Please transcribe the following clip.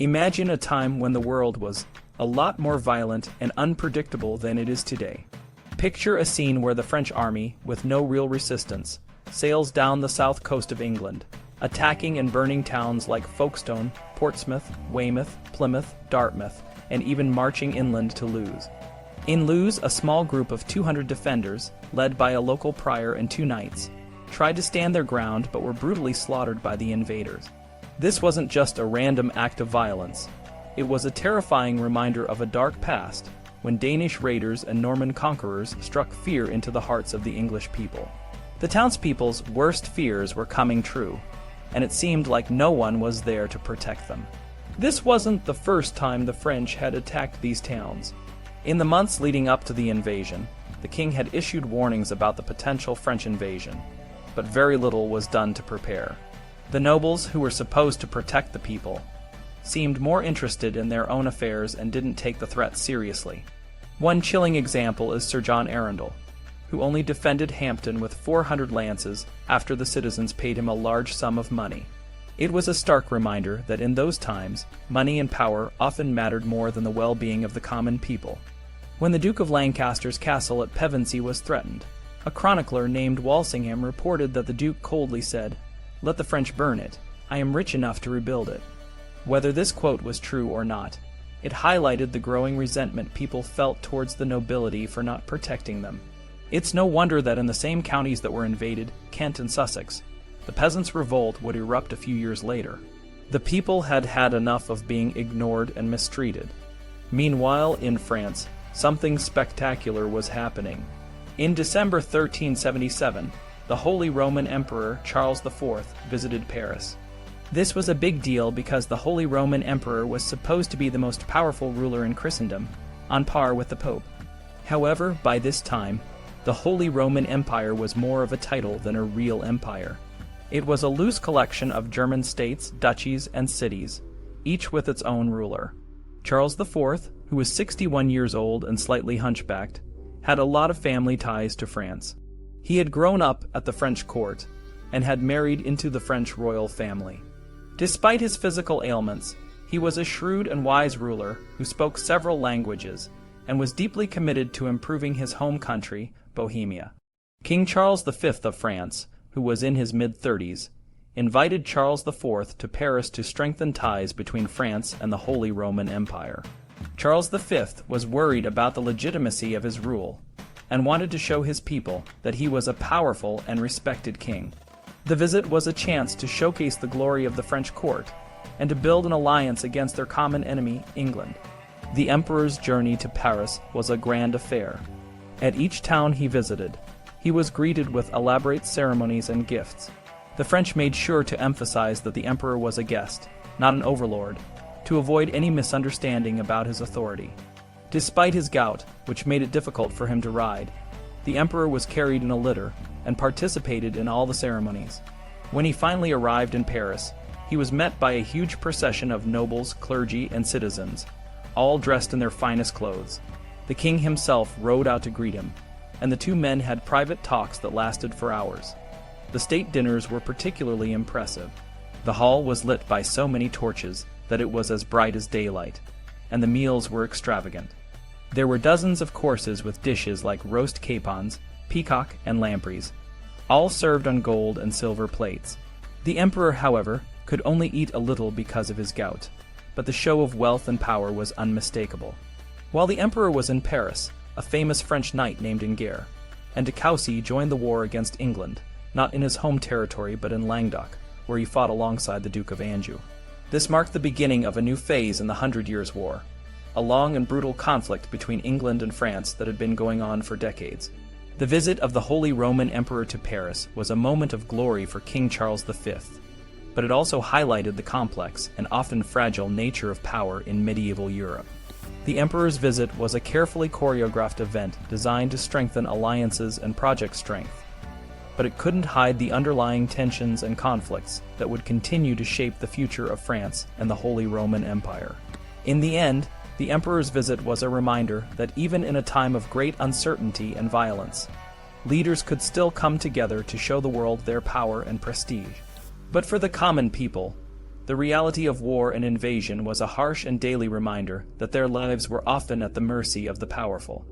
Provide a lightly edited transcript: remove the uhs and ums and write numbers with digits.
Imagine a time when the world was a lot more violent and unpredictable than it is today. Picture a scene where the French army, with no real resistance, sails down the south coast of England, attacking and burning towns like Folkestone, Portsmouth, Weymouth, Plymouth, Dartmouth, and even marching inland to Lewes. In Lewes, a small group of 200 defenders, led by a local prior and 2 knights, tried to stand their ground but were brutally slaughtered by the invaders. This wasn't just a random act of violence. It was a terrifying reminder of a dark past, when Danish raiders and Norman conquerors struck fear into the hearts of the English people. The townspeople's worst fears were coming true, and it seemed like no one was there to protect them. This wasn't the first time the French had attacked these towns. In the months leading up to the invasion, the king had issued warnings about the potential French invasion, but very little was done to prepare. The nobles, who were supposed to protect the people, seemed more interested in their own affairs and didn't take the threat seriously. One chilling example is Sir John Arundel, who only defended Hampton with 400 lances after the citizens paid him a large sum of money. It was a stark reminder that in those times, money and power often mattered more than the well-being of the common people. When the Duke of Lancaster's castle at Pevensey was threatened, a chronicler named Walsingham reported that the Duke coldly said, "Let the French burn it. I am rich enough to rebuild it." Whether this quote was true or not, it highlighted the growing resentment people felt towards the nobility for not protecting them. It's no wonder that in the same counties that were invaded, Kent and Sussex, the peasants' revolt would erupt a few years later. The people had had enough of being ignored and mistreated. Meanwhile, in France, something spectacular was happening. In December 1377, the Holy Roman Emperor Charles IV visited Paris. This was a big deal because the Holy Roman Emperor was supposed to be the most powerful ruler in Christendom, on par with the Pope. However, by this time, the Holy Roman Empire was more of a title than a real empire. It was a loose collection of German states, duchies, and cities, each with its own ruler. Charles IV, who was 61 years old and slightly hunchbacked, had a lot of family ties to France. He had grown up at the French court and had married into the French royal family. Despite his physical ailments, he was a shrewd and wise ruler who spoke several languages and was deeply committed to improving his home country, Bohemia. King Charles V of France, who was in his mid-30s, invited Charles IV to Paris to strengthen ties between France and the Holy Roman Empire. Charles V was worried about the legitimacy of his rule and wanted to show his people that he was a powerful and respected king. The visit was a chance to showcase the glory of the French court and to build an alliance against their common enemy, England. The emperor's journey to Paris was a grand affair. At each town he visited, he was greeted with elaborate ceremonies and gifts. The French made sure to emphasize that the emperor was a guest, not an overlord, to avoid any misunderstanding about his authority. Despite his gout, which made it difficult for him to ride, the emperor was carried in a litter and participated in all the ceremonies. When he finally arrived in Paris, he was met by a huge procession of nobles, clergy, and citizens, all dressed in their finest clothes. The king himself rode out to greet him, and the two men had private talks that lasted for hours. The state dinners were particularly impressive. The hall was lit by so many torches that it was as bright as daylight, and the meals were extravagant. There were dozens of courses with dishes like roast capons, peacock, and lampreys, all served on gold and silver plates. The emperor, however, could only eat a little because of his gout, but the show of wealth and power was unmistakable. While the emperor was in Paris, a famous French knight named Inguer and de Coucy joined the war against England, not in his home territory but in Languedoc, where he fought alongside the Duke of Anjou. This marked the beginning of a new phase in the 100 Years' War, a long and brutal conflict between England and France that had been going on for decades. The visit of the Holy Roman Emperor to Paris was a moment of glory for King Charles V, but it also highlighted the complex and often fragile nature of power in medieval Europe. The emperor's visit was a carefully choreographed event designed to strengthen alliances and project strength, but it couldn't hide the underlying tensions and conflicts that would continue to shape the future of France and the Holy Roman Empire. In the end, the emperor's visit was a reminder that even in a time of great uncertainty and violence, leaders could still come together to show the world their power and prestige. But for the common people, The reality of war and invasion was a harsh and daily reminder that their lives were often at the mercy of the powerful.